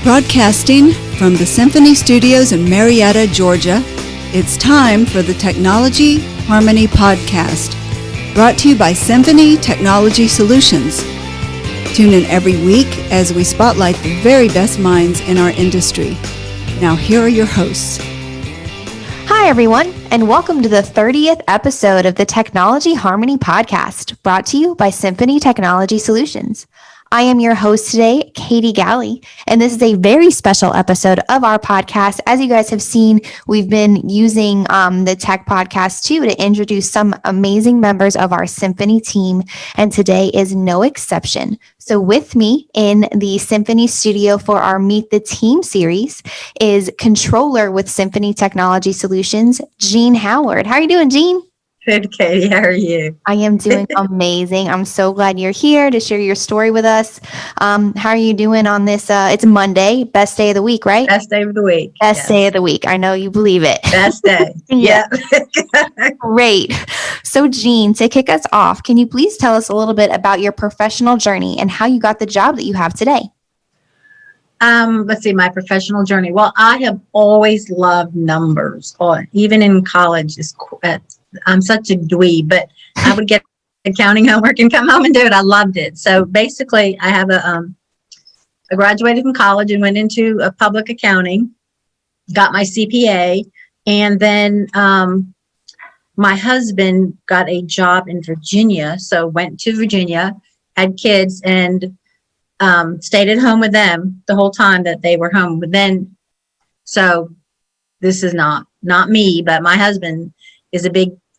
Broadcasting from the Symphony Studios in Marietta, Georgia, it's time for the Technology Harmony Podcast, brought to you by Symphony Technology Solutions. Tune in every week as we spotlight the very best minds in our industry. Now here are your hosts. Hi, everyone, and welcome to the 30th episode of the Technology Harmony Podcast, brought to you by Symphony Technology Solutions. I am your host today, Katie Galley, and this is a very special episode of our podcast. As you guys have seen, we've been using the Tech Podcast too to introduce some amazing members of our Symphony team, and today is no exception. So with me in the Symphony studio for our Meet the Team series is Controller with Symphony Technology Solutions, Jean Howard. How are you doing, Jean? Good, Katie. How are you? I am doing amazing. I'm so glad you're here to share your story with us. How are you doing on this? It's Monday, best day of the week, right? Best day of the week. Best day of the week. I know you believe it. Best day. Yeah. Great. So, Jean, to kick us off, can you please tell us a little bit about your professional journey and how you got the job that you have today? Let's see, my professional journey. Well, I have always loved numbers, even in college. I'm such a dweeb, but I would get accounting homework and come home and do it. I loved it. So basically, I have I graduated from college and went into public accounting, got my CPA, and then my husband got a job in Virginia. So went to Virginia, had kids, and stayed at home with them the whole time that they were home. But then, so this is not me, but my husband is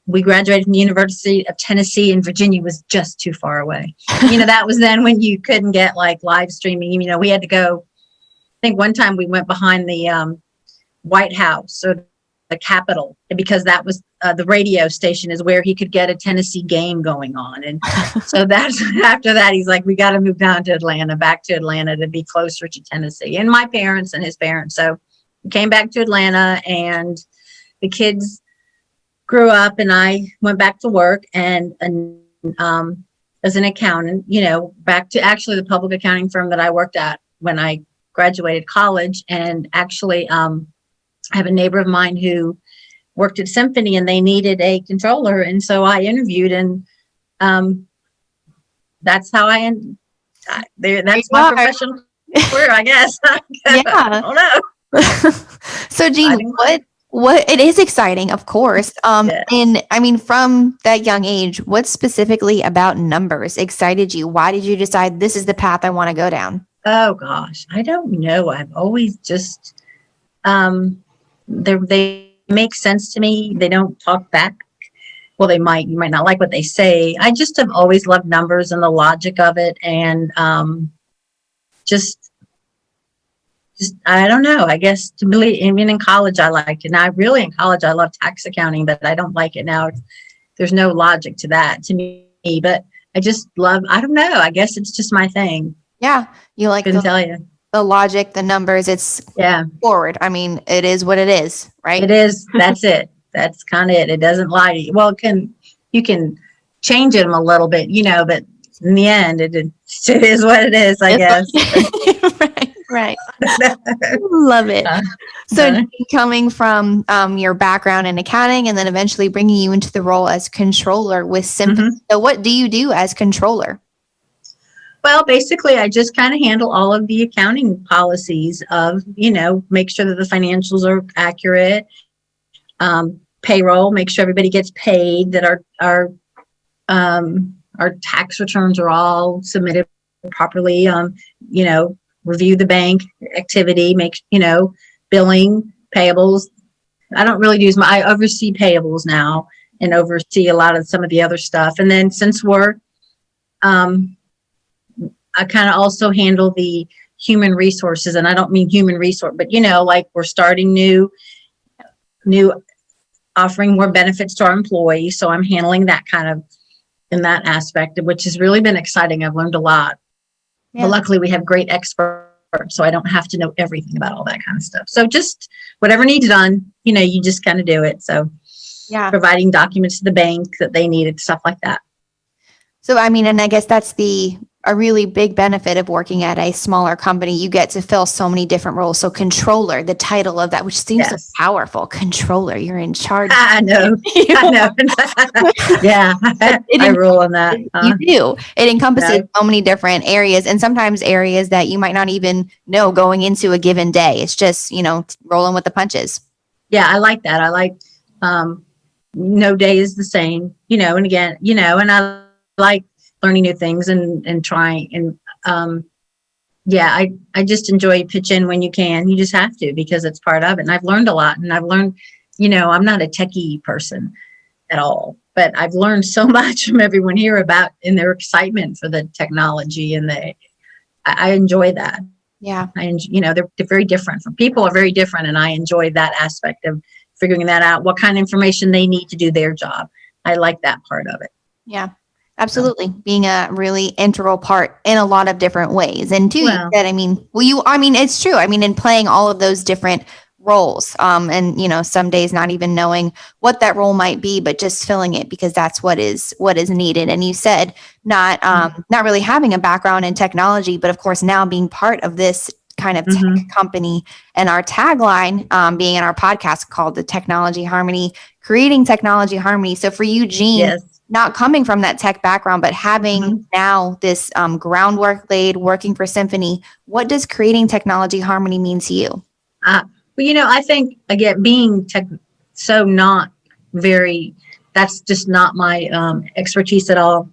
we graduated from the University of Tennessee, and Virginia was just too far away. That was then when you couldn't get like live streaming. We had to go, I think one time we went behind the White House or the Capitol, because that was the radio station is where he could get a Tennessee game going on. And so that's after that, he's like, we got to move back to Atlanta to be closer to Tennessee and my parents and his parents. So we came back to Atlanta, and the kids grew up, and I went back to work and as an accountant, back to actually the public accounting firm that I worked at when I graduated college. And actually, I have a neighbor of mine who worked at Symphony, and they needed a controller. And so I interviewed, and that's how that's my professional career, I guess. Yeah. I don't know. So, Jean, what it is exciting, of course. Yes. And I mean, from that young age, what specifically about numbers excited you? Why did you decide this is the path I want to go down? Oh gosh, I don't know. I've always just, they make sense to me. They don't talk back. Well, you might not like what they say. I just have always loved numbers and the logic of it. And, just I don't know. I guess to really, even in college, I liked it. Now, in college, I love tax accounting, but I don't like it now. There's no logic to that to me. But I just love. I don't know. I guess it's just my thing. Yeah, you like the logic, the numbers. It's forward. I mean, it is what it is, right? It is. That's it. That's kind of it. It doesn't lie to you. Well, you can change them a little bit, but in the end, it is what it is. I guess. Right. Love it. So coming from your background in accounting and then eventually bringing you into the role as controller with Symphony. Mm-hmm. So what do you do as controller? Well, basically, I just kind of handle all of the accounting policies of, make sure that the financials are accurate, payroll, make sure everybody gets paid, that our tax returns are all submitted properly, review the bank activity, billing, payables. I don't really I oversee payables now and oversee a lot of some of the other stuff. And then since I kind of also handle the human resources, and I don't mean human resource, but like we're starting new offering more benefits to our employees. So I'm handling that kind of in that aspect, which has really been exciting. I've learned a lot. Yeah. But luckily, we have great experts, so I don't have to know everything about all that kind of stuff. So just whatever needs done, you just kind of do it. So providing documents to the bank that they needed, stuff like that. So, I mean, and I guess that's the a really big benefit of working at a smaller company. You get to fill so many different roles. So controller, the title of that, which seems so powerful. Controller, you're in charge. I know. I know. Yeah. I roll on that. You do. It encompasses so many different areas, and sometimes areas that you might not even know going into a given day. It's just, rolling with the punches. Yeah, I like that. I like no day is the same, and again, and I like learning new things and trying. And I just enjoy pitch in when you can. You just have to, because it's part of it. And I've learned a lot, and I've learned, I'm not a techie person at all, but I've learned so much from everyone here about in their excitement for the technology, and I enjoy that. Yeah. They're very different. People are very different, and I enjoy that aspect of figuring that out, what kind of information they need to do their job. I like that part of it. Yeah, absolutely. Being a really integral part in a lot of different ways. And you said, it's true. In playing all of those different roles, and some days not even knowing what that role might be, but just filling it because that's what is needed. And you said not really having a background in technology, but of course now being part of this kind of tech company, and our tagline being in our podcast called the Technology Harmony, creating technology harmony. So for you, Jean, not coming from that tech background, but having now this groundwork laid, working for Symphony, what does creating technology harmony mean to you? I think, again, being that's just not my expertise at all.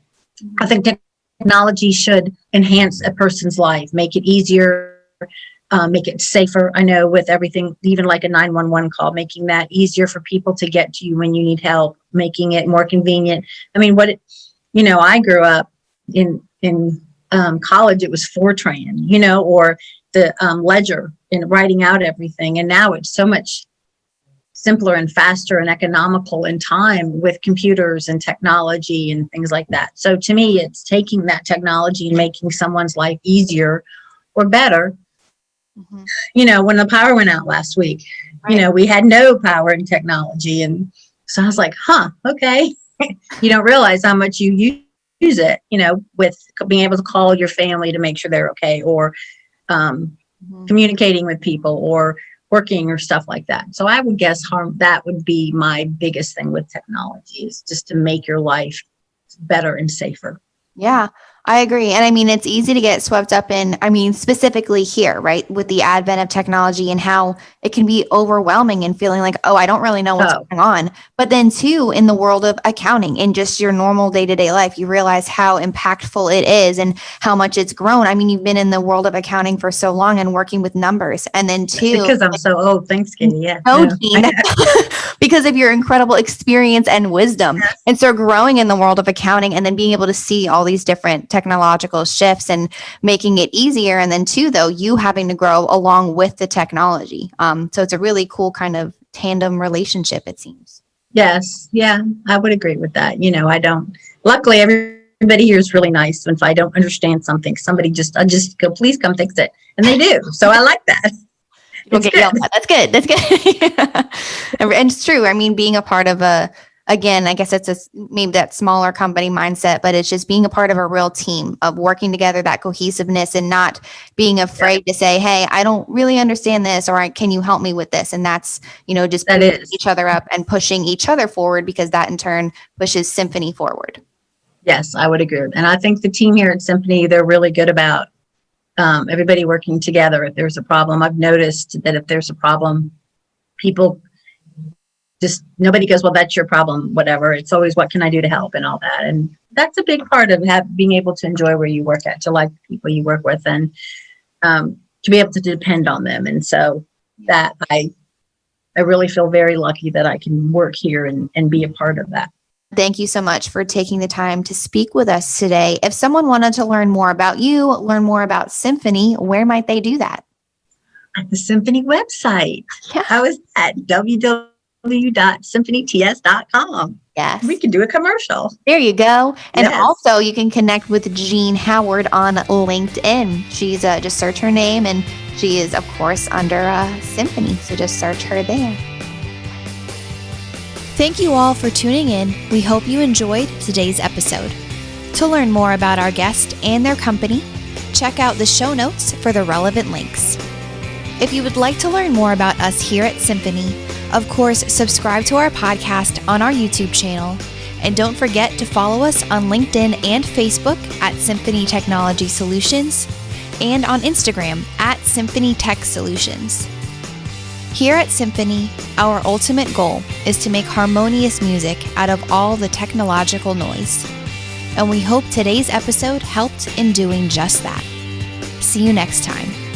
I think technology should enhance a person's life, make it easier, make it safer. I know with everything, even like a 911 call, making that easier for people to get to you when you need help, making it more convenient. I grew up in college, it was Fortran, or the ledger in writing out everything. And now it's so much simpler and faster and economical in time with computers and technology and things like that. So to me, it's taking that technology and making someone's life easier or better. When the power went out last week, we had no power in technology. And so I was like, okay. You don't realize how much you use it, with being able to call your family to make sure they're okay, or communicating with people, or working, or stuff like that. So I would guess that would be my biggest thing with technology, is just to make your life better and safer. Yeah, I agree. And it's easy to get swept up in, specifically here, right, with the advent of technology and how it can be overwhelming and feeling like, I don't really know what's going on. But then too, in the world of accounting, in just your normal day-to-day life, you realize how impactful it is and how much it's grown. You've been in the world of accounting for so long and working with numbers. And then too, because I'm so old. Thanks, Katie. Yeah. Jean, because of your incredible experience and wisdom. Yes. And so growing in the world of accounting, and then being able to see all these different technological shifts and making it easier. And then too, though, you having to grow along with the technology. So it's a really cool kind of tandem relationship, it seems. Yes. Yeah, I would agree with that. Luckily, everybody here is really nice. And if I don't understand something, I just go, please come fix it. And they do. So I like that. Okay, that's good. That's good. And it's true. Being a part of again, I guess it's maybe that smaller company mindset, but it's just being a part of a real team, of working together, that cohesiveness, and not being afraid to say, hey, I don't really understand this, or can you help me with this? And that's, just picking each other up and pushing each other forward, because that in turn pushes Symphony forward. Yes, I would agree. And I think the team here at Symphony, they're really good about everybody working together. If there's a problem, I've noticed that if there's a problem, people nobody goes, well, that's your problem, whatever. It's always, what can I do to help, and all that. And that's a big part of being able to enjoy where you work at, to like the people you work with, and to be able to depend on them. And so that I really feel very lucky that I can work here and be a part of that. Thank you so much for taking the time to speak with us today. If someone wanted to learn more about you, learn more about Symphony, where might they do that? At the Symphony website. Yeah. I was at www.symphonyts.com. Yes. We can do a commercial. There you go. And also you can connect with Jean Howard on LinkedIn. She's just search her name, and she is, of course, under Symphony. So just search her there. Thank you all for tuning in. We hope you enjoyed today's episode. To learn more about our guest and their company, check out the show notes for the relevant links. If you would like to learn more about us here at Symphony, of course, subscribe to our podcast on our YouTube channel. And don't forget to follow us on LinkedIn and Facebook at Symphony Technology Solutions and on Instagram at Symphony Tech Solutions. Here at Symphony, our ultimate goal is to make harmonious music out of all the technological noise. And we hope today's episode helped in doing just that. See you next time.